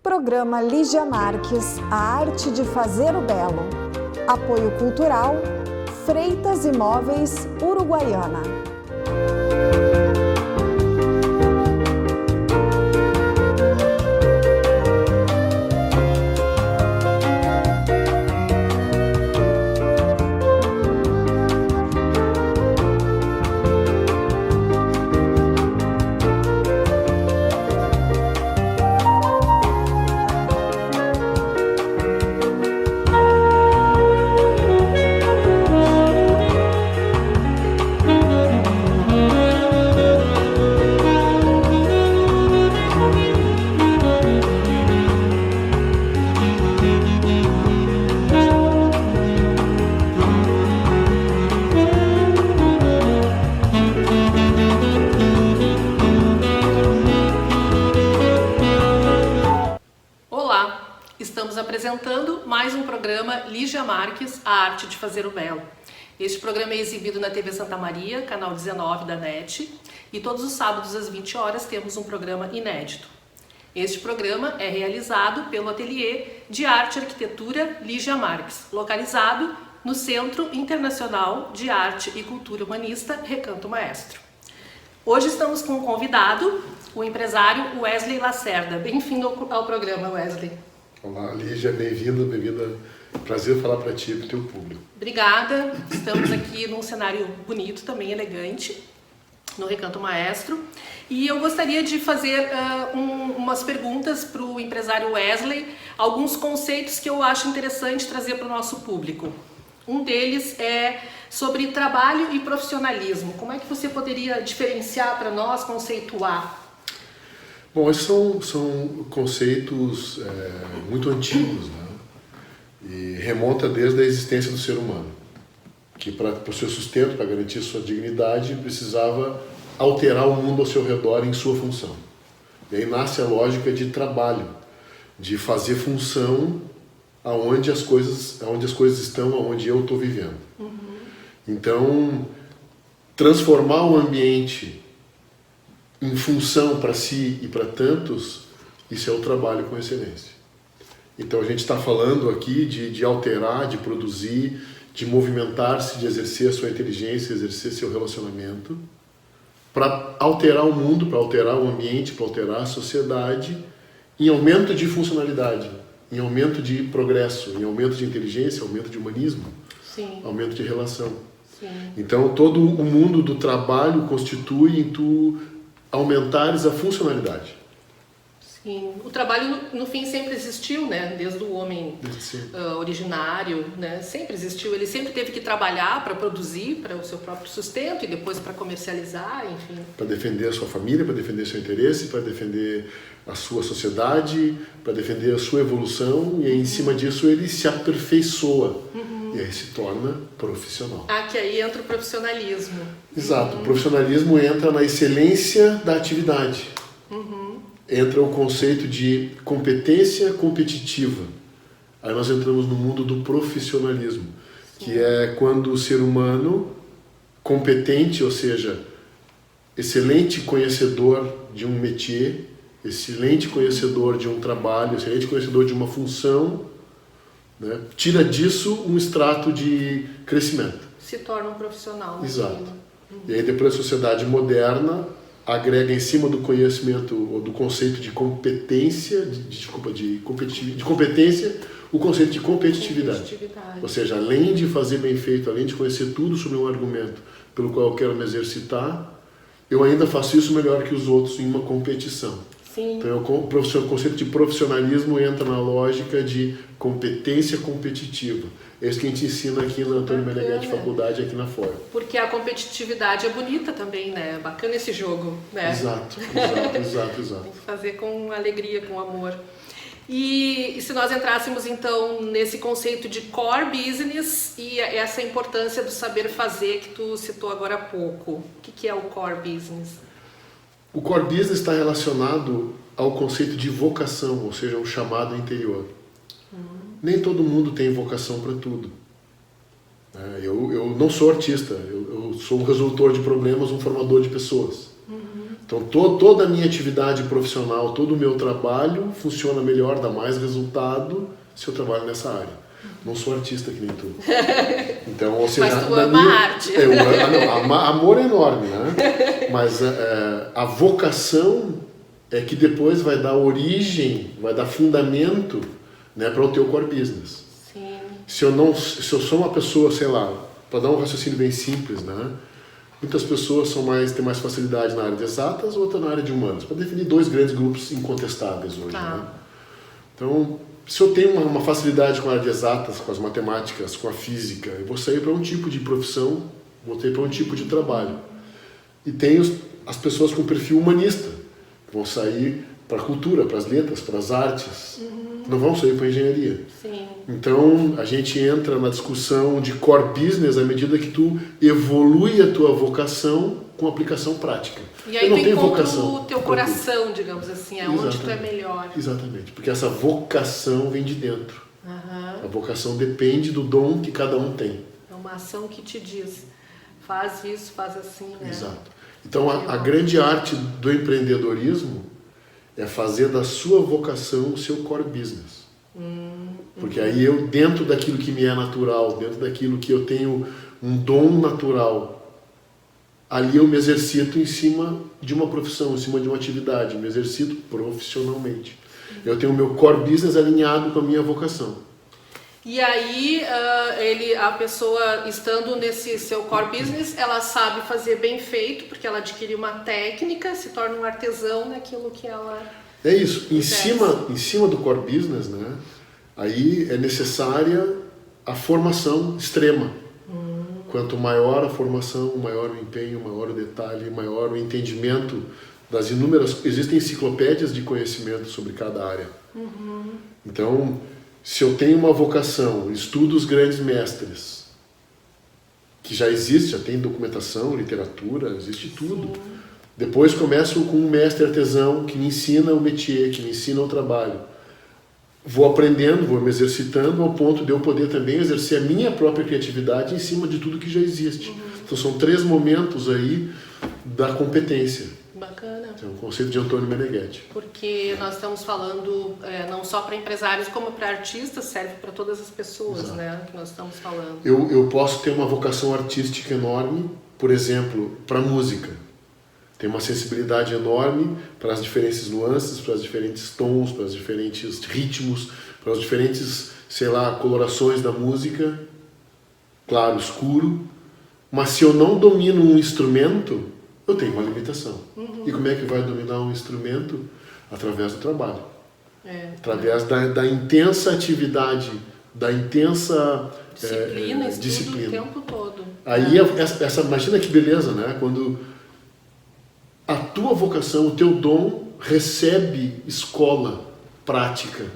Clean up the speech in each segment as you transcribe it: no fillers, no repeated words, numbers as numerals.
Programa Lígia Marques, a arte de fazer o belo. Apoio cultural, Freitas Imóveis, Uruguaiana. Apresentando mais um programa Lígia Marques, a arte de fazer o belo. Este programa é exibido na TV Santa Maria, canal 19 da NET, e todos os sábados às 20 horas temos um programa inédito. Este programa é realizado pelo Ateliê de Arte e Arquitetura Lígia Marques, localizado no Centro Internacional de Arte e Cultura Humanista Recanto Maestro. Hoje estamos com um convidado, o empresário Wesley Lacerda. Bem-vindo ao programa, Wesley. Olá, Lígia, bem-vinda. Prazer falar para ti e para o teu público. Obrigada. Estamos aqui num cenário bonito, também elegante, no Recanto Maestro. E eu gostaria de fazer umas perguntas para o empresário Wesley, alguns conceitos que eu acho interessante trazer para o nosso público. Um deles é sobre trabalho e profissionalismo. Como é que você poderia diferenciar para nós, conceituar? Bom, esses são conceitos muito antigos, né? E remonta desde a existência do ser humano, que para o seu sustento, para garantir sua dignidade, precisava alterar o mundo ao seu redor em sua função. E aí nasce a lógica de trabalho, de fazer função aonde as coisas estão, aonde eu estou vivendo. Então, transformar o ambiente em função para si e para tantos, isso é o trabalho com excelência. Então a gente está falando aqui de alterar, de produzir, de movimentar-se, de exercer a sua inteligência, exercer seu relacionamento, para alterar o mundo, para alterar o ambiente, para alterar a sociedade, em aumento de funcionalidade, em aumento de progresso, em aumento de inteligência, aumento de humanismo, Sim. Aumento de relação. Sim. Então todo o mundo do trabalho constitui em tu aumentares a funcionalidade. Sim. O trabalho, no fim, sempre existiu, né? Desde o homem originário, né? Sempre existiu. Ele sempre teve que trabalhar para produzir, para o seu próprio sustento e depois para comercializar, enfim. Para defender a sua família, para defender seu interesse, para defender a sua sociedade, para defender a sua evolução, e aí, em cima disso ele se aperfeiçoa. E aí se torna profissional. Que aí entra o profissionalismo. Exato. O profissionalismo entra na excelência da atividade. Entra o conceito de competência competitiva. Aí nós entramos no mundo do profissionalismo, que é quando o ser humano competente, ou seja, excelente conhecedor de um métier, excelente conhecedor de um trabalho, excelente conhecedor de uma função, né? Tira disso um extrato de crescimento. Se torna um profissional. Exato. E aí depois a sociedade moderna agrega em cima do conhecimento, ou do conceito de competência, de competência, o conceito de competitividade. Ou seja, além de fazer bem feito, além de conhecer tudo sobre um argumento pelo qual eu quero me exercitar, eu ainda faço isso melhor que os outros em uma competição. Sim. Então, o conceito de profissionalismo entra na lógica de competência competitiva. É isso que a gente ensina aqui na Antônio Meneghetti Faculdade, aqui na FOIA. Porque a competitividade é bonita também, né? Bacana esse jogo, né? Exato. Tem que fazer com alegria, com amor. E se nós entrássemos, então, nesse conceito de core business e essa importância do saber fazer que tu citou agora há pouco. O que é o core business? O core business está relacionado ao conceito de vocação, ou seja, um chamado interior. Nem todo mundo tem vocação para tudo. Eu não sou artista, eu sou um resolutor de problemas, um formador de pessoas. Então toda a minha atividade profissional, todo o meu trabalho funciona melhor, dá mais resultado se eu trabalho nessa área. Não sou artista que nem tu. Então, ou seja, mas tu ama a arte. Amor é enorme, né? Mas a vocação é que depois vai dar origem, vai dar fundamento, né, para o teu core business. Sim. Se eu sou uma pessoa, sei lá, para dar um raciocínio bem simples, né? Muitas pessoas têm mais facilidade na área de exatas, outra na área de humanas, para definir dois grandes grupos incontestáveis hoje. Né? Então, se eu tenho uma facilidade com a área de exatas, com as matemáticas, com a física, eu vou sair para um tipo de profissão, vou sair para um tipo de trabalho. E tenho as pessoas com perfil humanista, que vão sair para a cultura, para as letras, para as artes, não vão sair para a engenharia. Sim. Então, a gente entra na discussão de core business à medida que tu evolui a tua vocação com aplicação prática. E aí tu encontra o teu coração, digamos assim, é onde tu é melhor. Exatamente, porque essa vocação vem de dentro. A vocação depende do dom que cada um tem. É uma ação que te diz, faz isso, faz assim, né? Exato. Então, a grande arte do empreendedorismo é fazer da sua vocação o seu core business. Porque aí eu, dentro daquilo que me é natural, dentro daquilo que eu tenho um dom natural, ali eu me exercito em cima de uma profissão, em cima de uma atividade, me exercito profissionalmente. Eu tenho o meu core business alinhado com a minha vocação. E aí, a pessoa, estando nesse seu core business, ela sabe fazer bem feito, porque ela adquire uma técnica, se torna um artesão naquilo que ela... É isso. Em cima do core business, né, aí é necessária a formação extrema. Quanto maior a formação, maior o empenho, maior o detalhe, maior o entendimento das inúmeras... Existem enciclopédias de conhecimento sobre cada área. Então, se eu tenho uma vocação, estudo os grandes mestres, que já existe, já tem documentação, literatura, existe tudo. Sim. Depois começo com um mestre artesão que me ensina o métier, que me ensina o trabalho. Vou aprendendo, vou me exercitando ao ponto de eu poder também exercer a minha própria criatividade em cima de tudo que já existe. Então são 3 momentos aí da competência. Bacana. É um conceito de Antônio Meneghetti. Porque nós estamos falando não só para empresários como para artistas, serve para todas as pessoas, né, que nós estamos falando. Eu posso ter uma vocação artística enorme, por exemplo, para música. Tem uma sensibilidade enorme para as diferentes nuances, para os diferentes tons, para os diferentes ritmos, para as diferentes, sei lá, colorações da música, claro, escuro. Mas se eu não domino um instrumento, eu tenho uma limitação. E como é que vai dominar um instrumento? Através do trabalho. Através da intensa atividade, da intensa disciplina, o tempo todo. Aí, imagina que beleza, né? Quando a tua vocação, o teu dom recebe escola, prática.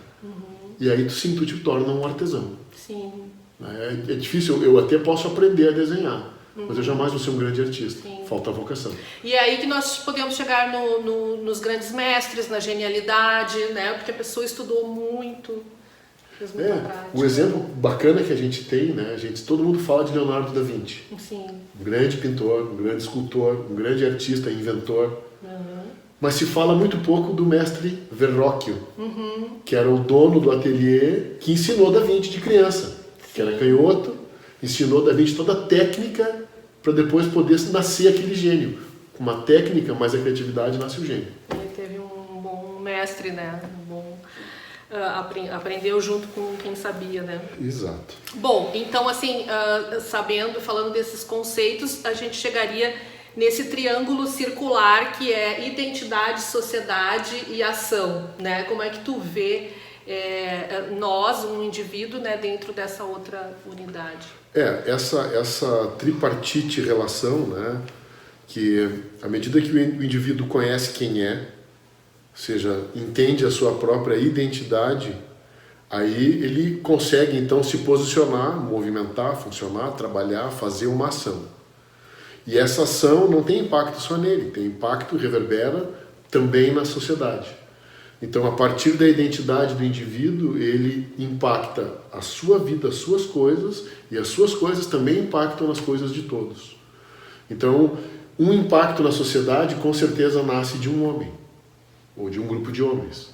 E aí sim, tu te torna um artesão. Sim. É difícil, eu até posso aprender a desenhar, mas eu jamais vou ser um grande artista. Sim. Falta a vocação. E é aí que nós podemos chegar nos grandes mestres, na genialidade, né? Porque a pessoa estudou muito, fez muita prática. O exemplo bacana que a gente tem, né? Todo mundo fala de Leonardo da Vinci. Sim. Um grande pintor, um grande escultor, um grande artista, inventor. Mas se fala muito pouco do mestre Verrocchio, que era o dono do ateliê que ensinou Da Vinci de criança, que era canhoto, ensinou Da Vinci toda a técnica para depois poder nascer aquele gênio. Com uma técnica, mas a criatividade nasce o gênio. Ele teve um bom mestre, né? Aprendeu junto com quem sabia, né? Exato. Bom, então assim, falando desses conceitos, a gente chegaria nesse triângulo circular que é identidade, sociedade e ação, né? Como é que tu vê nós, um indivíduo, né, dentro dessa outra unidade? Essa tripartite relação, né, que à medida que o indivíduo conhece quem é, ou seja, entende a sua própria identidade, aí ele consegue então se posicionar, movimentar, funcionar, trabalhar, fazer uma ação. E essa ação não tem impacto só nele, tem impacto, reverbera também na sociedade. Então, a partir da identidade do indivíduo, ele impacta a sua vida, as suas coisas, e as suas coisas também impactam nas coisas de todos. Então, um impacto na sociedade com certeza nasce de um homem, ou de um grupo de homens.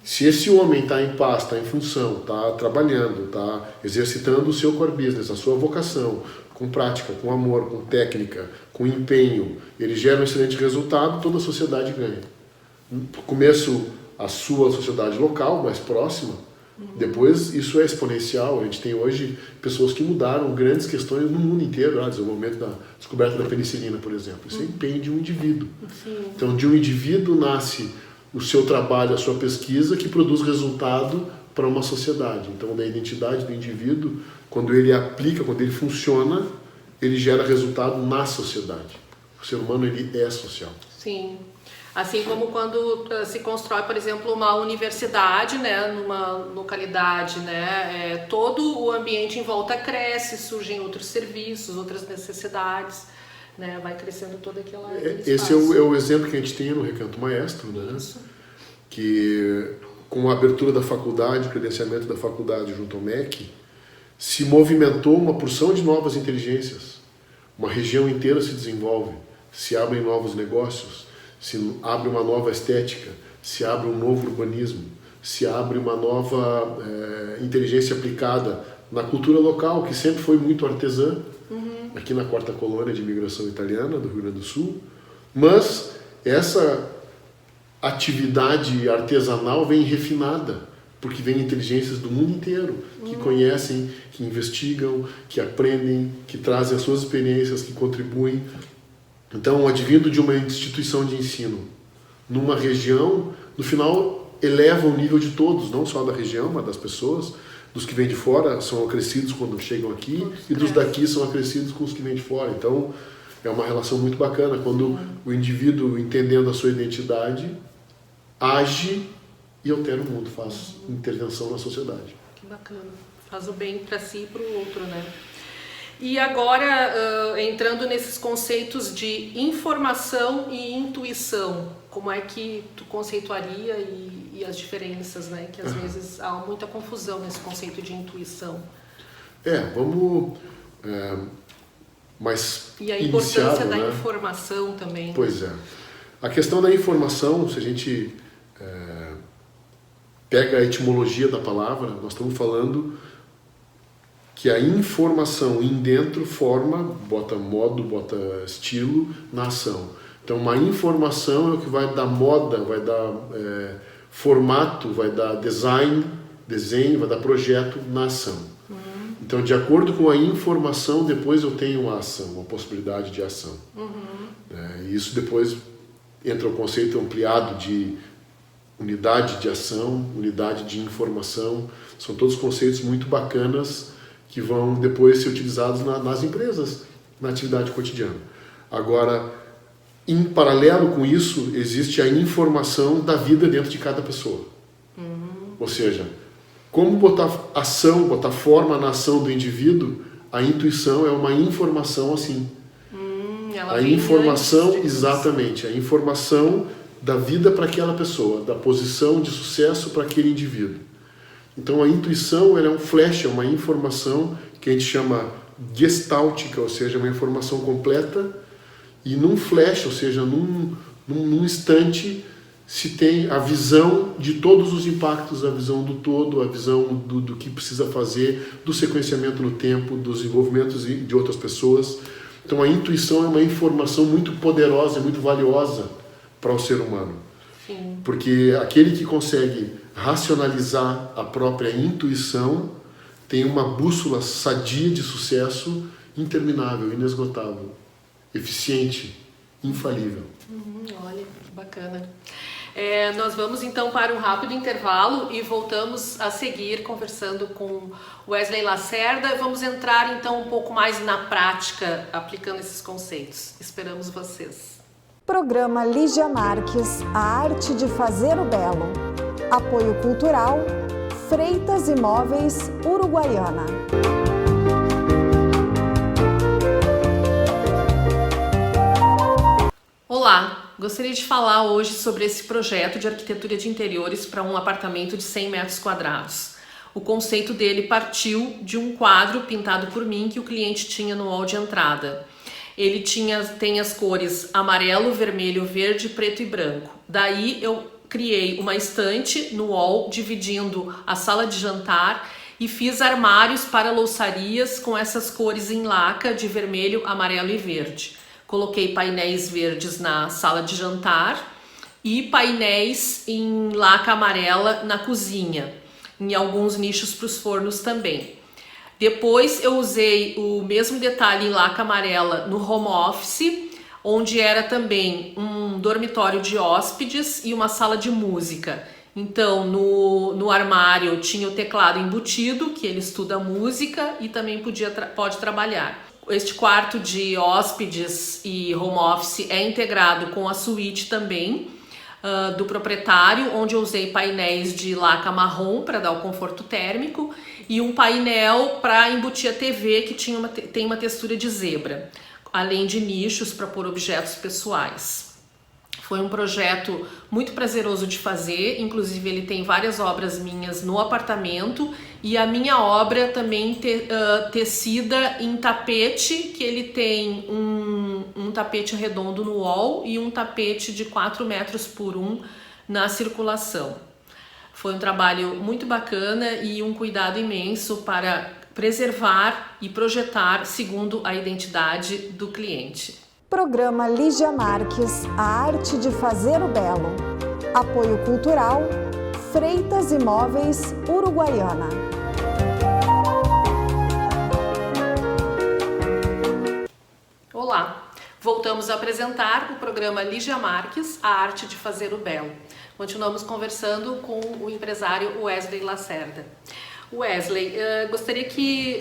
Se esse homem está em paz, está em função, está trabalhando, está exercitando o seu core business, a sua vocação, com prática, com amor, com técnica, com empenho, ele gera um excelente resultado, toda a sociedade ganha. Começo a sua sociedade local, mais próxima, depois isso é exponencial. A gente tem hoje pessoas que mudaram grandes questões no mundo inteiro, desenvolvimento da descoberta da penicilina, por exemplo. Isso é empenho de um indivíduo. Sim. Então, de um indivíduo nasce o seu trabalho, a sua pesquisa, que produz resultado para uma sociedade. Então, da identidade do indivíduo, quando ele aplica, quando ele funciona, ele gera resultado na sociedade. O ser humano, ele é social. Sim. Assim como quando se constrói, por exemplo, uma universidade, né, numa localidade, né, todo o ambiente em volta cresce, surgem outros serviços, outras necessidades, né, vai crescendo toda aquele Esse é o exemplo que a gente tem no Recanto Maestro, né, que com a abertura da faculdade, o credenciamento da faculdade junto ao MEC, se movimentou uma porção de novas inteligências. Uma região inteira se desenvolve, se abrem novos negócios, se abre uma nova estética, se abre um novo urbanismo, se abre uma nova inteligência aplicada na cultura local, que sempre foi muito artesã, aqui na 4ª colônia de imigração italiana do Rio Grande do Sul, mas essa atividade artesanal vem refinada, porque vem inteligências do mundo inteiro, que conhecem, que investigam, que aprendem, que trazem as suas experiências, que contribuem. Então, advindo de uma instituição de ensino numa região, no final eleva o nível de todos, não só da região, mas das pessoas. Dos que vêm de fora são acrescidos quando chegam aqui, e dos daqui são acrescidos com os que vêm de fora. Então, é uma relação muito bacana, quando o indivíduo, entendendo a sua identidade, age e altera o mundo, faz intervenção na sociedade. Que bacana. Faz o bem para si e para o outro, né? E agora, entrando nesses conceitos de informação e intuição, como é que tu conceituaria e as diferenças, né? Que às vezes há muita confusão nesse conceito de intuição. Vamos mais e a importância da né? informação também. Pois é. A questão da informação, se a gente pega a etimologia da palavra, nós estamos falando que a informação em dentro forma, bota modo, bota estilo na ação. Então, uma informação é o que vai dar moda, vai dar formato, vai dar desenho, vai dar projeto na ação. Então, de acordo com a informação, depois eu tenho a ação, uma possibilidade de ação. E isso depois entra o conceito ampliado de unidade de ação, unidade de informação. São todos conceitos muito bacanas que vão depois ser utilizados nas empresas, na atividade cotidiana. Agora, em paralelo com isso, existe a informação da vida dentro de cada pessoa. Ou seja, como botar ação, botar forma na ação do indivíduo, a intuição é uma informação assim. Ela a informação, exatamente, a informação da vida para aquela pessoa, da posição de sucesso para aquele indivíduo. Então a intuição ela é um flash, é uma informação que a gente chama gestáltica, ou seja, uma informação completa, e num flash, ou seja, num instante, se tem a visão de todos os impactos, a visão do todo, a visão do que precisa fazer, do sequenciamento no tempo, dos envolvimentos de outras pessoas. Então a intuição é uma informação muito poderosa, muito valiosa para o ser humano. Sim. Porque aquele que consegue racionalizar a própria intuição tem uma bússola sadia de sucesso interminável, inesgotável, eficiente, infalível. Olha, que bacana. Nós vamos então para um rápido intervalo e voltamos a seguir conversando com Wesley Lacerda. Vamos entrar então um pouco mais na prática, aplicando esses conceitos. Esperamos vocês. Programa Lígia Marques, a arte de fazer o belo. Apoio cultural, Freitas Imóveis, Uruguaiana. Olá, gostaria de falar hoje sobre esse projeto de arquitetura de interiores para um apartamento de 100 metros quadrados. O conceito dele partiu de um quadro pintado por mim que o cliente tinha no hall de entrada. Ele tem as cores amarelo, vermelho, verde, preto e branco. Daí eu criei uma estante no wall, dividindo a sala de jantar, e fiz armários para louçarias com essas cores em laca de vermelho, amarelo e verde. Coloquei painéis verdes na sala de jantar e painéis em laca amarela na cozinha, em alguns nichos para os fornos também. Depois eu usei o mesmo detalhe em laca amarela no home office, onde era também um dormitório de hóspedes e uma sala de música. Então no armário tinha o teclado embutido, que ele estuda música e também pode trabalhar. Este quarto de hóspedes e home office é integrado com a suíte também do proprietário, onde eu usei painéis de laca marrom para dar o conforto térmico e um painel para embutir a TV que tem uma textura de zebra, além de nichos para pôr objetos pessoais. Foi um projeto muito prazeroso de fazer, inclusive ele tem várias obras minhas no apartamento e a minha obra também tecida em tapete, que ele tem um tapete redondo no wall e um tapete de 4 metros por 1 na circulação. Foi um trabalho muito bacana e um cuidado imenso para preservar e projetar segundo a identidade do cliente. Programa Lígia Marques, a arte de fazer o belo. Apoio cultural, Freitas Imóveis, Uruguaiana. Olá, voltamos a apresentar o programa Lígia Marques, a arte de fazer o belo. Continuamos conversando com o empresário Wesley Lacerda. Wesley, gostaria que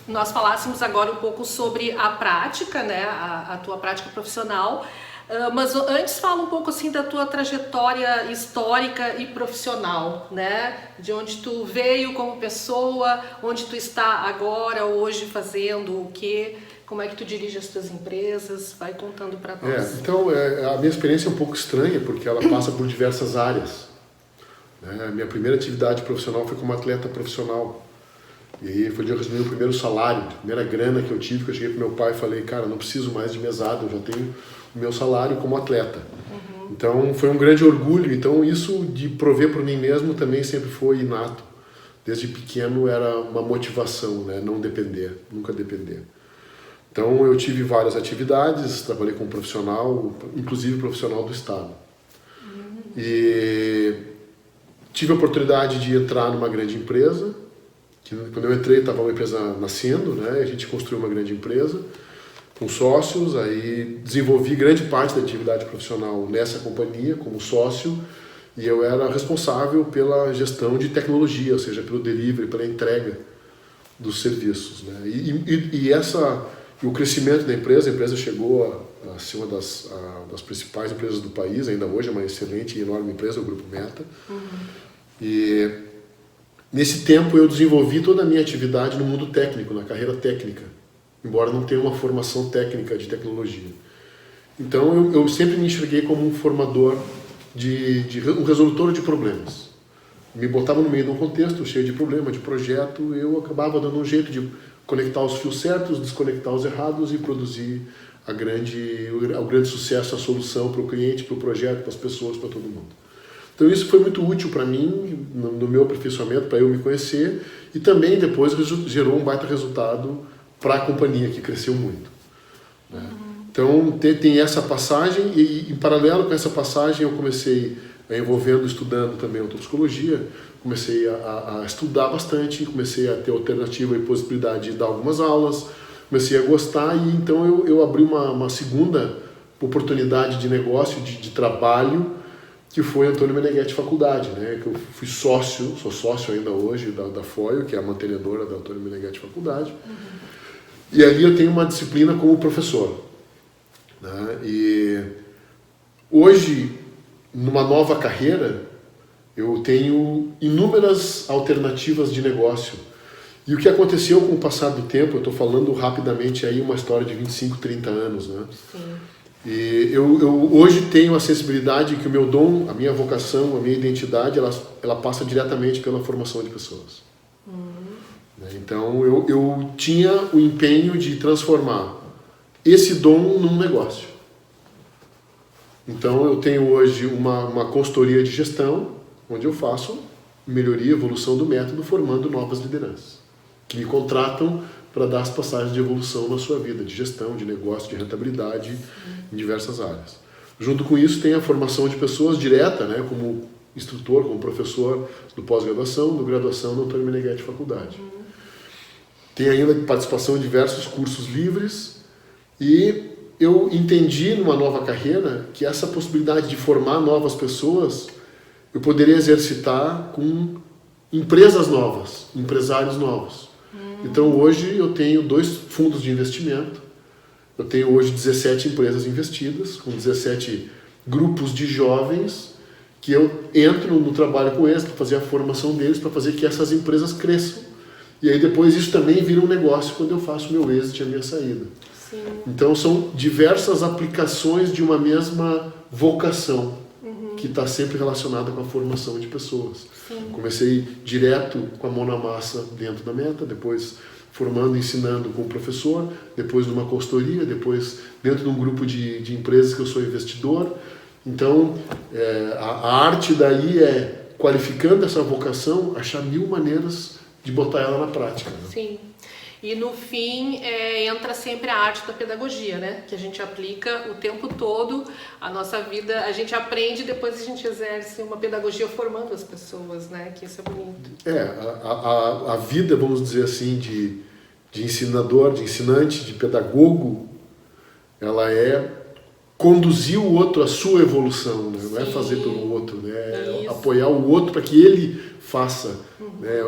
nós falássemos agora um pouco sobre a prática, né, a tua prática profissional, mas antes fala um pouco assim da tua trajetória histórica e profissional, né, de onde tu veio como pessoa, onde tu está agora, hoje, fazendo o quê, como é que tu dirige as tuas empresas, vai contando para nós. Então, a minha experiência é um pouco estranha, porque ela passa por diversas áreas. A minha primeira atividade profissional foi como atleta profissional. E aí foi onde eu recebi o primeiro salário, a primeira grana que eu tive, que eu cheguei pro meu pai e falei, cara, não preciso mais de mesada, eu já tenho o meu salário como atleta. Uhum. Então foi um grande orgulho, então isso de prover por mim mesmo também sempre foi inato. Desde pequeno era uma motivação, né? Não depender, nunca depender. Então eu tive várias atividades, trabalhei como profissional, inclusive profissional do Estado. Uhum. E tive a oportunidade de entrar numa grande empresa, que quando eu entrei estava uma empresa nascendo, né? A gente construiu uma grande empresa com sócios, aí desenvolvi grande parte da atividade profissional nessa companhia como sócio e eu era responsável pela gestão de tecnologia, ou seja, pelo delivery, pela entrega dos serviços, né? E o crescimento da empresa, a empresa chegou a ser uma das principais empresas do país, ainda hoje é uma excelente e enorme empresa, o Grupo Meta. Uhum. E nesse tempo eu desenvolvi toda a minha atividade no mundo técnico, na carreira técnica, embora não tenha uma formação técnica de tecnologia. Então eu sempre me enxerguei como um formador, um resolutor de problemas. Me botava no meio de um contexto cheio de problema, de projeto, eu acabava dando um jeito de conectar os fios certos, desconectar os errados e produzir o grande sucesso, a solução para o cliente, para o projeto, para as pessoas, para todo mundo. Então isso foi muito útil para mim, no meu aperfeiçoamento, para eu me conhecer, e também depois gerou um baita resultado para a companhia, que cresceu muito. Né? Então tem essa passagem, e em paralelo com essa passagem eu comecei estudando também antropologia, comecei a estudar bastante, comecei a ter alternativa e possibilidade de dar algumas aulas, comecei a gostar, e então eu abri uma segunda oportunidade de negócio, de trabalho, que foi Antônio Meneghetti Faculdade, né? Que eu fui sócio, sou sócio ainda hoje da FOIO, que é a mantenedora da Antônio Meneghetti Faculdade. Uhum. E ali eu tenho uma disciplina como professor. Né? E hoje, numa nova carreira, eu tenho inúmeras alternativas de negócio. E o que aconteceu com o passar do tempo, eu estou falando rapidamente aí uma história de 25, 30 anos, né? Sim. E eu hoje tenho a sensibilidade que o meu dom, a minha vocação, a minha identidade, ela passa diretamente pela formação de pessoas. Então eu tinha o empenho de transformar esse dom num negócio. Então eu tenho hoje uma consultoria de gestão, onde eu faço melhoria e evolução do método, formando novas lideranças, que me contratam para dar as passagens de evolução na sua vida, de gestão, de negócio, de rentabilidade, em diversas áreas. Junto com isso tem a formação de pessoas direta, né, como instrutor, como professor do pós-graduação, do graduação, não terminei de faculdade. Tem ainda participação em diversos cursos livres e eu entendi numa nova carreira que essa possibilidade de formar novas pessoas eu poderia exercitar com empresas novas, empresários novos. Então hoje eu tenho 2 fundos de investimento, eu tenho hoje 17 empresas investidas, com 17 grupos de jovens, que eu entro no trabalho com eles para fazer a formação deles, para fazer que essas empresas cresçam. E aí depois isso também vira um negócio quando eu faço o meu êxito e a minha saída. Sim. Então são diversas aplicações de uma mesma vocação, que está sempre relacionada com a formação de pessoas. Sim. Comecei direto com a mão na massa dentro da Meta, depois formando, ensinando com o professor, depois numa consultoria, depois dentro de um grupo de empresas que eu sou investidor. Então, a arte daí é, qualificando essa vocação, achar 1000 maneiras de botar ela na prática. Né? Sim. E no fim entra sempre a arte da pedagogia, né? Que a gente aplica o tempo todo, a nossa vida, a gente aprende e depois a gente exerce uma pedagogia formando as pessoas, né? Que isso é bonito. A vida, vamos dizer assim, de ensinador, de ensinante, de pedagogo, ela é conduzir o outro à sua evolução, né? Não é fazer pelo outro, né? É apoiar o outro para que ele faça. Né?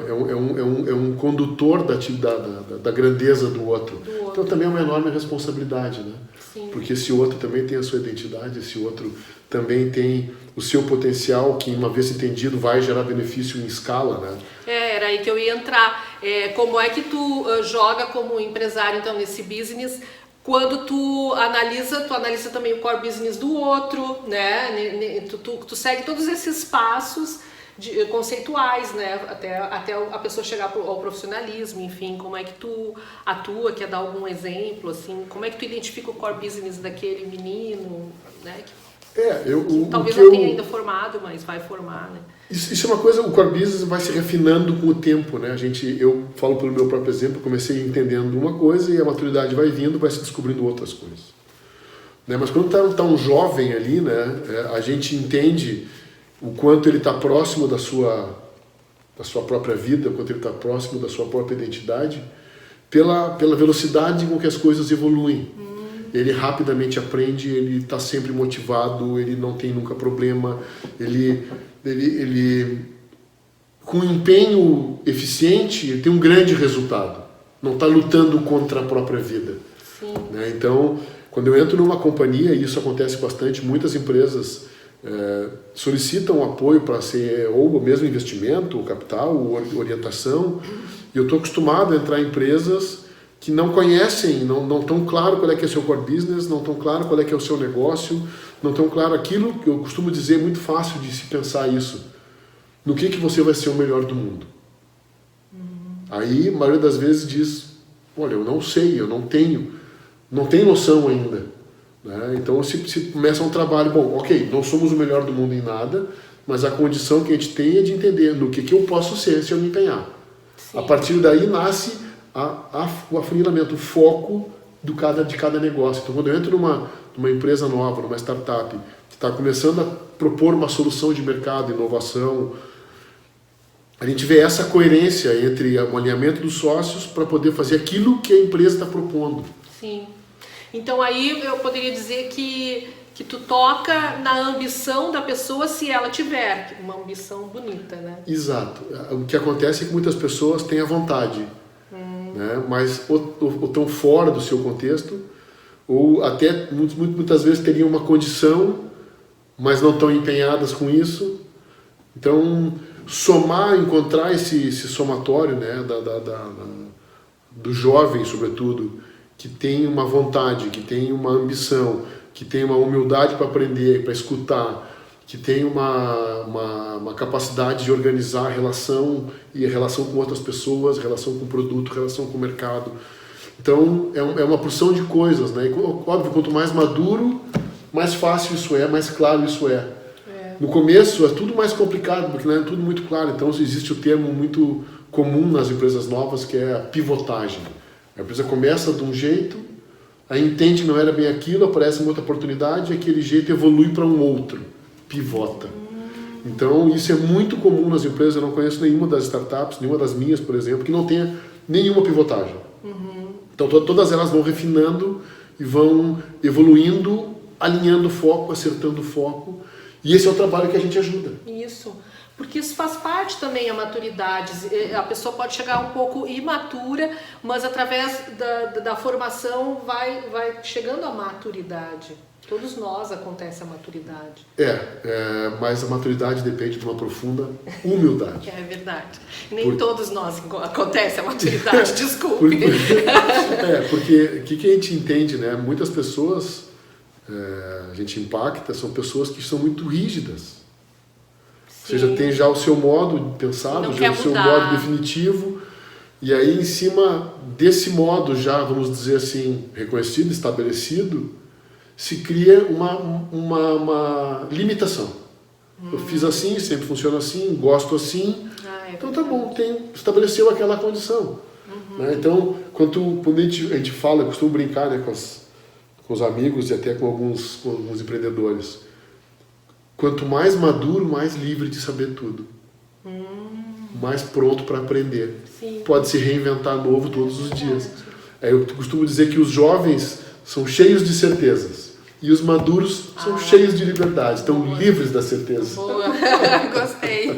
É um condutor da grandeza do outro. Então também é uma enorme responsabilidade, né? Sim. Porque esse outro também tem a sua identidade, esse outro também tem o seu potencial, que uma vez entendido vai gerar benefício em escala, né? Era aí que eu ia entrar. Como é que tu joga como empresário então nesse business? Quando tu analisa também o core business do outro, né? Tu segue todos esses passos conceituais, né? Até a pessoa chegar ao profissionalismo, enfim, como é que tu atua, quer dar algum exemplo, assim, como é que tu identifica o core business daquele menino, né? Talvez não tenha ainda formado, mas vai formar, né? Isso é uma coisa, o core business vai se refinando com o tempo, né? Eu falo pelo meu próprio exemplo, comecei entendendo uma coisa e a maturidade vai vindo, vai se descobrindo outras coisas. Né? Mas quando tá um jovem ali, né? A gente entende o quanto ele está próximo da sua própria vida, o quanto ele está próximo da sua própria identidade, pela velocidade com que as coisas evoluem. Ele rapidamente aprende, ele está sempre motivado, ele não tem nunca problema, ele com empenho eficiente, ele tem um grande resultado. Não está lutando contra a própria vida. Sim. Né? Então, quando eu entro numa companhia, e isso acontece bastante, muitas empresas solicitam apoio para ser ou mesmo investimento, ou capital, ou orientação, e eu estou acostumado a entrar em empresas que não conhecem, não estão claro qual é que é o seu core business, não estão claro qual é que é o seu negócio, não estão claro aquilo que eu costumo dizer, é muito fácil de se pensar isso, no que você vai ser o melhor do mundo. Aí, a maioria das vezes diz, olha, eu não sei, eu não tenho noção ainda. Né? Então, se começa um trabalho, bom, ok, não somos o melhor do mundo em nada, mas a condição que a gente tem é de entender no que eu posso ser se eu me empenhar. Sim. A partir daí nasce o afunilamento, o foco de cada negócio. Então, quando eu entro numa empresa nova, numa startup, que está começando a propor uma solução de mercado, inovação, a gente vê essa coerência entre o alinhamento dos sócios para poder fazer aquilo que a empresa está propondo. Sim. Então aí eu poderia dizer que tu toca na ambição da pessoa se ela tiver uma ambição bonita, né? Exato. O que acontece é que muitas pessoas têm a vontade, né? Mas ou estão fora do seu contexto, ou até muitas vezes teriam uma condição, mas não estão empenhadas com isso. Então, encontrar esse somatório, né, do jovem, sobretudo, que tem uma vontade, que tem uma ambição, que tem uma humildade para aprender, para escutar, que tem uma capacidade de organizar a relação com outras pessoas, relação com o produto, relação com o mercado, Então, é uma porção de coisas, né? E, óbvio, quanto mais maduro, mais fácil isso é, mais claro isso é. No começo é tudo mais complicado, porque não é tudo muito claro. Então, existe o termo muito comum nas empresas novas, que é a pivotagem. A empresa começa de um jeito, aí entende que não era bem aquilo, aparece uma outra oportunidade, e aquele jeito evolui para um outro, pivota. Então, isso é muito comum nas empresas. Eu não conheço nenhuma das startups, nenhuma das minhas, por exemplo, que não tenha nenhuma pivotagem. Então, todas elas vão refinando e vão evoluindo, alinhando o foco, acertando o foco. E esse é o trabalho que a gente ajuda. Isso. Porque isso faz parte também da maturidade. A pessoa pode chegar um pouco imatura, mas através da formação vai chegando à maturidade. Todos nós acontece a maturidade. Mas a maturidade depende de uma profunda humildade. É verdade. Nem todos nós acontece a maturidade, desculpe. Porque o que a gente entende, né? Muitas pessoas, a gente impacta, são pessoas que são muito rígidas. Ou seja, tem já o seu modo pensado, já o seu modo definitivo, e aí em cima desse modo já, vamos dizer assim, reconhecido, estabelecido, se cria uma limitação. Eu fiz assim, sempre funciona assim, gosto assim, então tá bom, estabeleceu aquela condição. Né? Então, quando a gente fala, eu costumo brincar, né, com os amigos e até com alguns empreendedores, quanto mais maduro, mais livre de saber tudo. Mais pronto para aprender. Sim. Pode se reinventar novo todos os dias. Eu costumo dizer que os jovens são cheios de certezas e os maduros são cheios de liberdade, estão livres da certeza. Boa, gostei.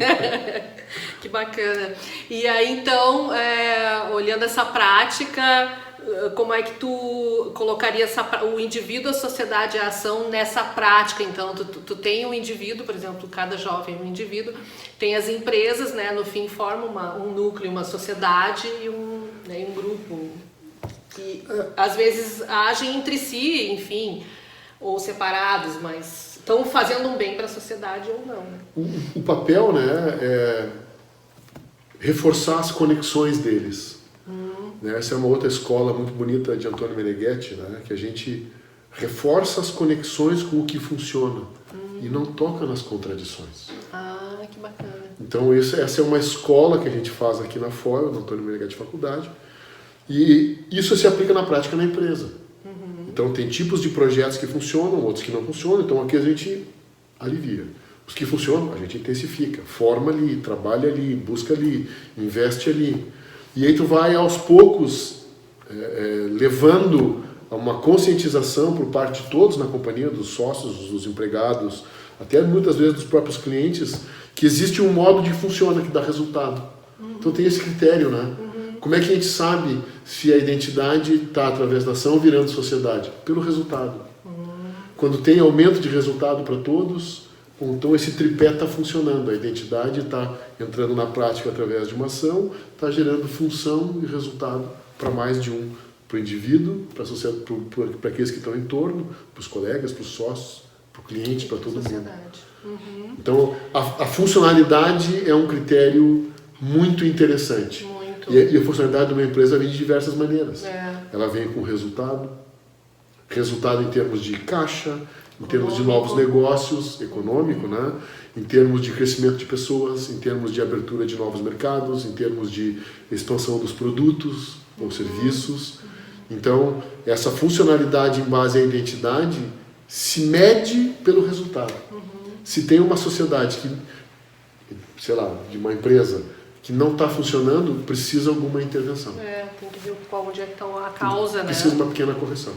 Que bacana. E aí, então, olhando essa prática, como é que tu colocaria o indivíduo, a sociedade e a ação nessa prática? Então, tu tem um indivíduo, por exemplo, cada jovem é um indivíduo, tem as empresas, né, no fim formam um núcleo, uma sociedade e um grupo que às vezes agem entre si, enfim, ou separados, mas estão fazendo um bem para a sociedade ou não. Né? O papel, né, é reforçar as conexões deles. Essa é uma outra escola muito bonita de Antonio Meneghetti, né? Que a gente reforça as conexões com o que funciona e não toca nas contradições. Que bacana. Então essa é uma escola que a gente faz aqui na FOI, no Antonio Meneghetti Faculdade, e isso se aplica na prática na empresa. Então tem tipos de projetos que funcionam, outros que não funcionam, então aqui a gente alivia. Os que funcionam, a gente intensifica, forma ali, trabalha ali, busca ali, investe ali. E aí tu vai aos poucos levando a uma conscientização por parte de todos na companhia, dos sócios, dos empregados, até muitas vezes dos próprios clientes, que existe um modo de funciona que dá resultado. Então tem esse critério, né? Como é que a gente sabe se a identidade está através da ação virando sociedade? Pelo resultado. Quando tem aumento de resultado para todos, então esse tripé está funcionando, a identidade está entrando na prática através de uma ação, está gerando função e resultado para mais de um, para o indivíduo, para a sociedade, para aqueles que estão em torno, para os colegas, para os sócios, para o cliente, para todo mundo. Então a funcionalidade é um critério muito interessante. E a funcionalidade de uma empresa vem de diversas maneiras. Ela vem com resultado em termos de caixa, em termos de novos negócios, econômico, né? Em termos de crescimento de pessoas, em termos de abertura de novos mercados, em termos de expansão dos produtos ou serviços. Então, essa funcionalidade em base à identidade se mede pelo resultado. Se tem uma sociedade que, sei lá, de uma empresa que não está funcionando, precisa alguma intervenção. Tem que ver onde é que está a causa, precisa de uma pequena correção.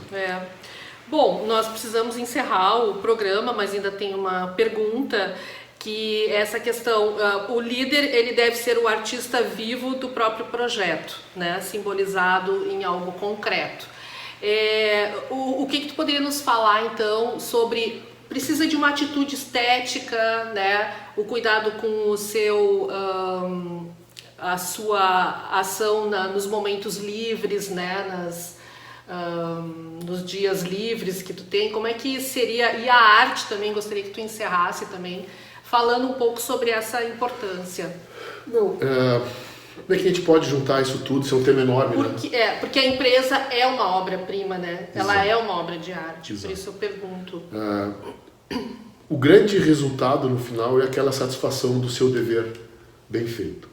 Bom, nós precisamos encerrar o programa, mas ainda tem uma pergunta, que essa questão, o líder, ele deve ser o artista vivo do próprio projeto, né, simbolizado em algo concreto. O que tu poderia nos falar, então, sobre, precisa de uma atitude estética, né, o cuidado com o seu, a sua ação nos momentos livres, né, nos dias livres que tu tem, como é que seria, e a arte também, gostaria que tu encerrasse também, falando um pouco sobre essa importância. Como é que a gente pode juntar isso tudo? Isso é um tema enorme, né? Porque a empresa é uma obra-prima, né? Ela Exato. é uma obra de arte, Exato. por isso eu pergunto. O grande resultado no final é aquela satisfação do seu dever bem feito.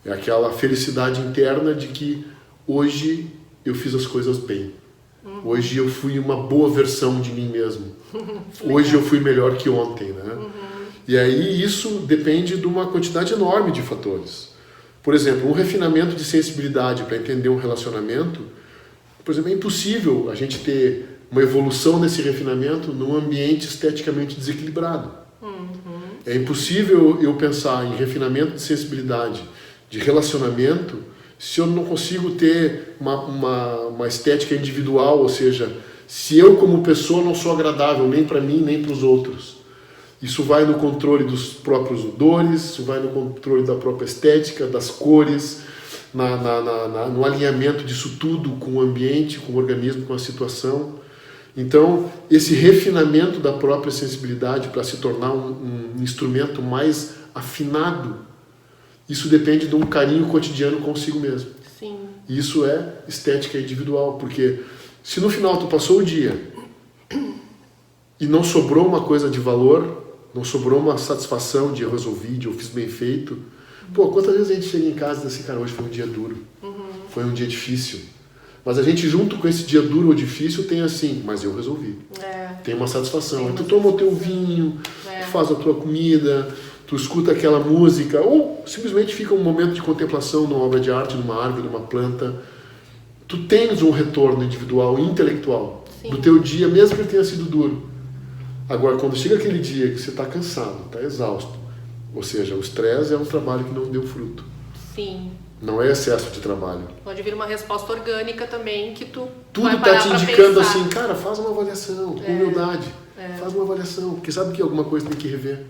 É aquela felicidade interna de que hoje eu fiz as coisas bem. Hoje eu fui uma boa versão de mim mesmo. Hoje eu fui melhor que ontem, né? E aí isso depende de uma quantidade enorme de fatores. Por exemplo, um refinamento de sensibilidade para entender um relacionamento, por exemplo, é impossível a gente ter uma evolução nesse refinamento num ambiente esteticamente desequilibrado. É impossível eu pensar em refinamento de sensibilidade, de relacionamento, se eu não consigo ter uma estética individual, ou seja, se eu como pessoa não sou agradável nem para mim nem para os outros. Isso vai no controle dos próprios odores, isso vai no controle da própria estética, das cores, no alinhamento disso tudo com o ambiente, com o organismo, com a situação. Então, esse refinamento da própria sensibilidade para se tornar um instrumento mais afinado, isso depende de um carinho cotidiano consigo mesmo. Sim. Isso é estética individual, porque se no final tu passou o dia e não sobrou uma coisa de valor, não sobrou uma satisfação de eu resolvi, de eu fiz bem feito, pô, quantas vezes a gente chega em casa e diz assim, cara, hoje foi um dia duro, foi um dia difícil. Mas a gente, junto com esse dia duro ou difícil, tem assim, mas eu resolvi. Tem uma satisfação. Aí tu toma o teu vinho, tu faz a tua comida, tu escuta aquela música, ou simplesmente fica um momento de contemplação numa obra de arte, numa árvore, numa planta. Tu tens um retorno individual, intelectual, do teu dia, mesmo que ele tenha sido duro. Agora, quando chega aquele dia que você está cansado, está exausto, ou seja, o estresse é um trabalho que não deu fruto. Sim. Não é excesso de trabalho. Pode vir uma resposta orgânica também que tu Tudo vai está parar te pra indicando pensar. assim, cara, faz uma avaliação, com humildade. Faz uma avaliação, porque sabe que alguma coisa tem que rever.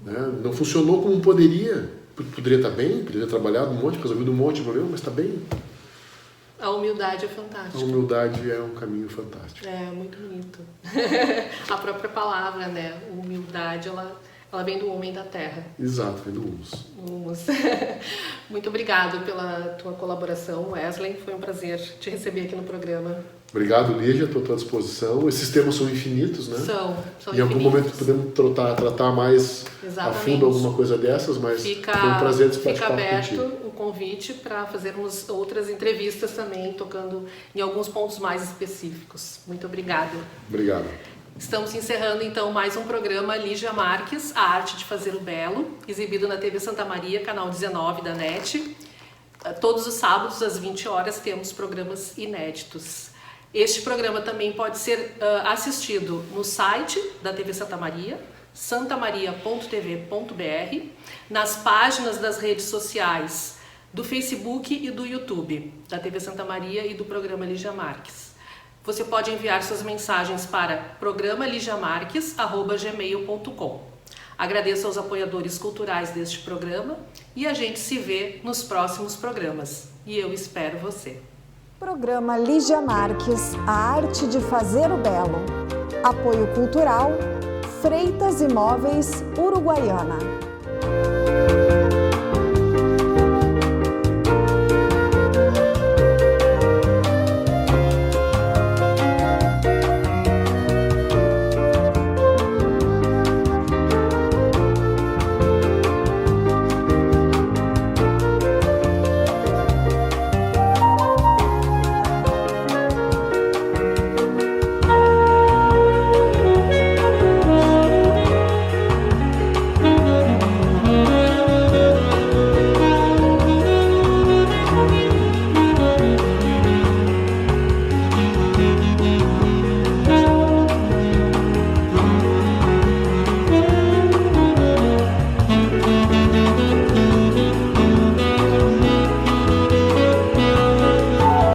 Né? Não funcionou como poderia. Poderia estar bem, poderia ter trabalhado um monte, resolvido um monte de problema, mas está bem. A humildade é fantástica. A humildade é um caminho fantástico. É, muito bonito. A própria palavra, né? Humildade, ela vem do homem da terra. Exato, vem do humus. Muito obrigado pela tua colaboração, Wesley. Foi um prazer te receber aqui no programa. Obrigado, Lígia, estou à tua disposição. Esses temas são infinitos, né? São Em algum momento podemos tratar mais a fundo alguma coisa dessas, mas foi um prazer fica aberto contigo. o convite para fazermos outras entrevistas também, tocando em alguns pontos mais específicos. Muito obrigada. Obrigado. Estamos encerrando então mais um programa Lígia Marques, A Arte de Fazer o Belo, exibido na TV Santa Maria, canal 19 da NET. Todos os sábados às 20 horas temos programas inéditos. Este programa também pode ser assistido no site da TV Santa Maria, santamaria.tv.br, nas páginas das redes sociais do Facebook e do YouTube, da TV Santa Maria e do programa Lígia Marques. Você pode enviar suas mensagens para programaligiamarques@gmail.com. Agradeço aos apoiadores culturais deste programa e a gente se vê nos próximos programas. E eu espero você. Programa Lígia Marques, A Arte de Fazer o Belo. Apoio Cultural, Freitas Imóveis, Uruguaiana.